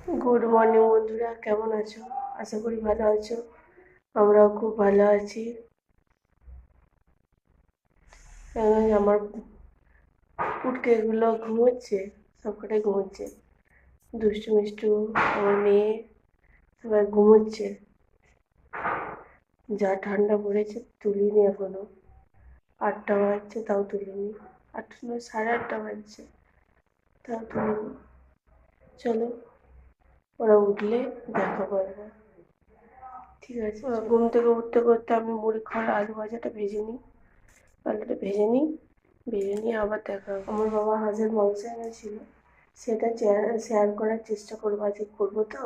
Good morning বন্ধুরা, কেমন আছো? আশা করি ভালো আছো। আমরাও খুব ভালো আছি। আমার পুটকেগুলো ঘুমোচ্ছে, সবকটাই ঘুমোচ্ছে। দুষ্টু মিষ্টু, আমার মেয়ে, সবাই ঘুমোচ্ছে। যা ঠান্ডা পড়েছে, তুলিনি এখনো। 8টা বাজছে, তাও তুলিনি। 8টা নয়, 8:30 বাজছে, তাও তুলিনি। চলো, ওরা উঠলে দেখা করবো। ঠিক আছে, ঘুম থেকে উঠতে করতে আমি মুড়ি খাওয়ার আলু ভাজাটা ভেজে নিই। আলুটা ভেজে নিয়ে আবার দেখা হবে। আমার বাবা হাঁসের মাংস এনেছিল, সেটা শেয়ার করার চেষ্টা করবো। আজকে করবো তো,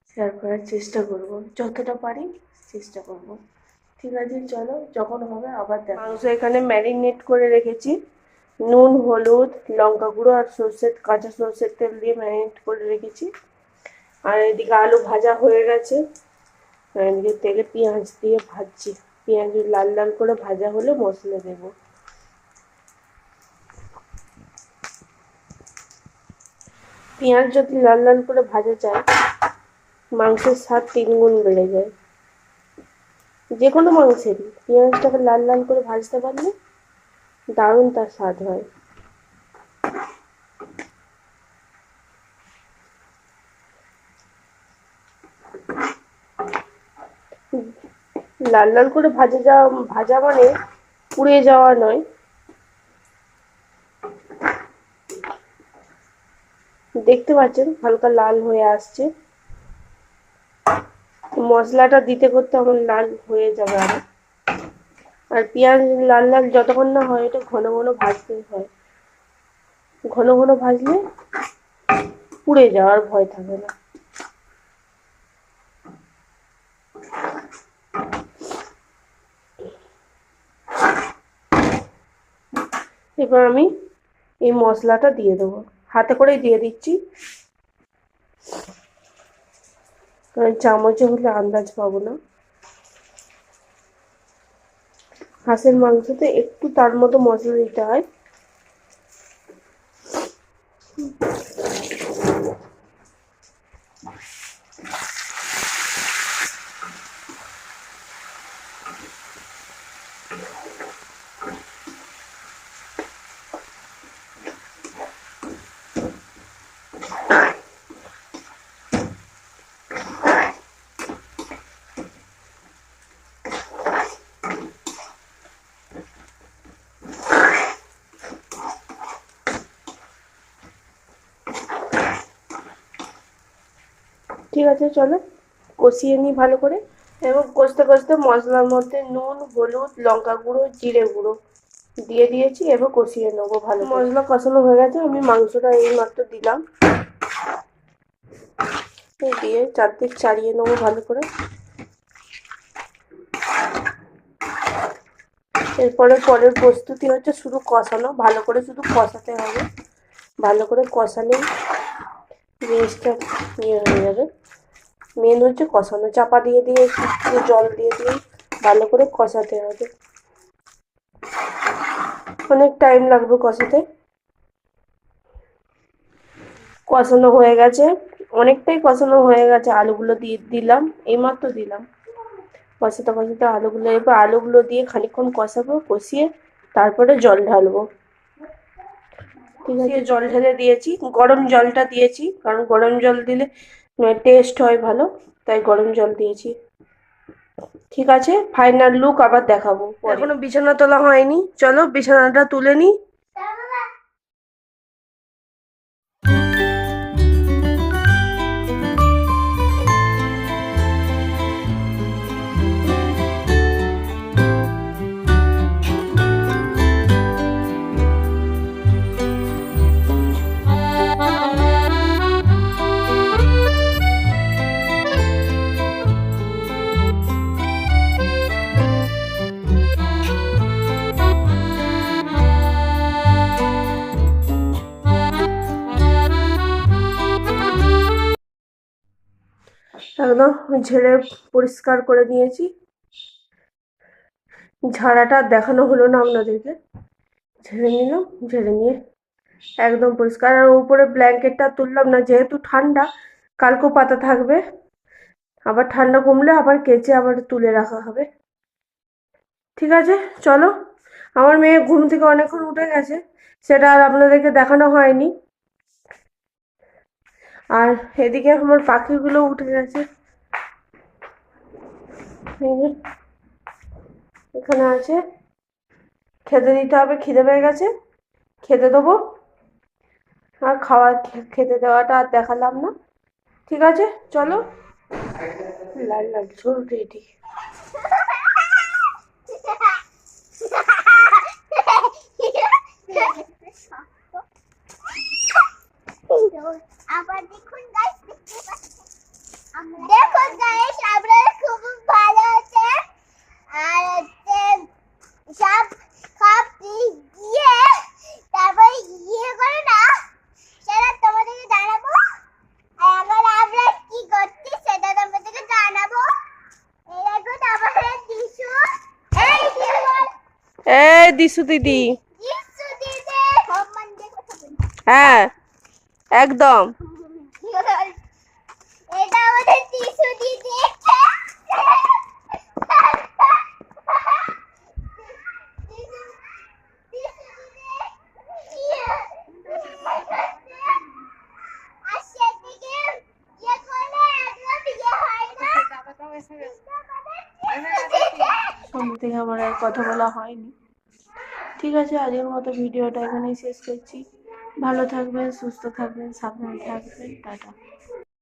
শেয়ার করার চেষ্টা করব, যতটা পারি চেষ্টা করব। ঠিক আছে, চলো, যখন হবে আবার দেখা। মাংস এখানে ম্যারিনেট করে রেখেছি, নুন, হলুদ, লঙ্কা গুঁড়ো আর কাঁচা সর্ষের তেল দিয়ে ম্যারিনেট করে রেখেছি। আর এদিকে আলু ভাজা হয়ে গেছে, আর এদিকে তেলে পেঁয়াজ দিয়ে ভাজছি। পেঁয়াজ লাল লাল করে ভাজা হলে মশলা দেবো। পেঁয়াজ যদি লাল লাল করে ভাজা যায়, মাংসের স্বাদ 3 গুণ বেড়ে যায়। যে কোনো মাংসেরই পেঁয়াজটাকে লাল লাল করে ভাজতে পারলে দারুণ তার স্বাদ হয়। লাল লাল করে ভাজা মানে পুড়ে যাওয়া নয়। দেখতে পাচ্ছেন হালকা লাল হয়ে আসছে। মশলাটা দিতে করতে আমার লাল হয়ে যাবে আরো। আর পেঁয়াজ লাল লাল যতক্ষণ না হয়, এটা ঘন ঘন ভাজতে হয়। ঘন ঘন ভাজলে পুড়ে যাওয়ার ভয় থাকে না। এবার আমি এই মশলাটা দিয়ে দেবো, হাতে করেই দিয়ে দিচ্ছি, কারণ চামচে হলে আন্দাজ পাবো না। হাঁসের মাংসতে একটু তার মতো মশলা দিতে হয়। ঠিক আছে, চলো কষিয়ে নিই ভালো করে। এবং কষতে কষতে মশলার মধ্যে নুন, হলুদ, লঙ্কা গুঁড়ো, জিরে গুঁড়ো দিয়ে দিয়েছি। এবার কষিয়ে নেবো ভালো। মশলা কষানো হয়ে গেছে, আমি মাংসটা এইমাত্র দিলাম, দিয়ে চারদিক চাড়িয়ে নেবো ভালো করে। এরপরে পরের প্রস্তুতি হচ্ছে শুধু কষানো, ভালো করে শুধু কষাতে হবে। ভালো করে কষালেই জিনিসটা ইয়ে হয়ে যাবে। মেন হচ্ছে কষানো, চাপা দিয়ে দিয়ে একটু জল দিয়ে দিয়ে ভালো করে কষাতে হবে। অনেক টাইম লাগবে কষাতে। কষানো হয়ে গেছে, অনেকটাই কষানো হয়ে গেছে। আলুগুলো দিয়ে দিলাম, এইমাত্র দিলাম। কষাতে কষাতে আলুগুলো, এবার আলুগুলো দিয়ে খানিকক্ষণ কষাবো, কষিয়ে তারপরে জল ঢালবো। ঠিক আছে, জল ঢেলে দিয়েছি, গরম জলটা দিয়েছি, কারণ গরম জল দিলে টেস্ট হয় ভালো, তাই গরম জল দিয়েছি। ঠিক আছে, ফাইনাল লুক আবার দেখাবো। এখনো বিছানা তোলা হয়নি, চলো বিছানাটা তুলে নিই। একদম ঝেড়ে পরিষ্কার করে নিয়েছি। ঝাড়াটা দেখানো হলো না আপনাদেরকে, ঝেড়ে নিলাম, ঝেড়ে নিয়ে একদম পরিষ্কার। আর উপরে ব্ল্যাঙ্কেটটা তুললাম না, যেহেতু ঠান্ডা, কালকেও পাতা থাকবে, আবার ঠান্ডা কমলে আবার কেচে আবার তুলে রাখা হবে। ঠিক আছে, চলো। আমার মেয়ে ঘুম থেকে অনেকক্ষণ উঠে গেছে, সেটা আর আপনাদেরকে দেখানো হয়নি। আর এদিকে আমার পাখিগুলো উঠে গেছে, এই যে এখানে আছে। খেতে দিতে হবে, খিদে পেয়ে গেছে, খেতে দেবো। আর খেতে দেওয়াটা আর দেখালাম না। ঠিক আছে, চলো। লাল লাল ঝোল রেডি। আবার দেখুন গাইস, দেখুন গাইস, আপনারা খুব ভালো আছে। আর হচ্ছে সব সব গিয়ে তারপরে ইয়ে করে না, সেটা তোমাদেরকে জানাবো। আর এখন আমরা কি করছি সেটা তোমাদেরকে জানাবো। এই দেখুন আমাদের দিশু, এই দিশু দিদি। দিশু দিদি সম্মান দিয়ে কথা বলি। হ্যাঁ, একদম। এটা আমাদের দিশু দিদি। সন্ধ্যা থেকে আমার আর কথা বলা হয়নি। ঠিক আছে, আজকের মতো ভিডিওটা এখানেই শেষ করছি। ভালো থাকবেন, সুস্থ থাকবেন, সাবধানে থাকবেন, টাটা।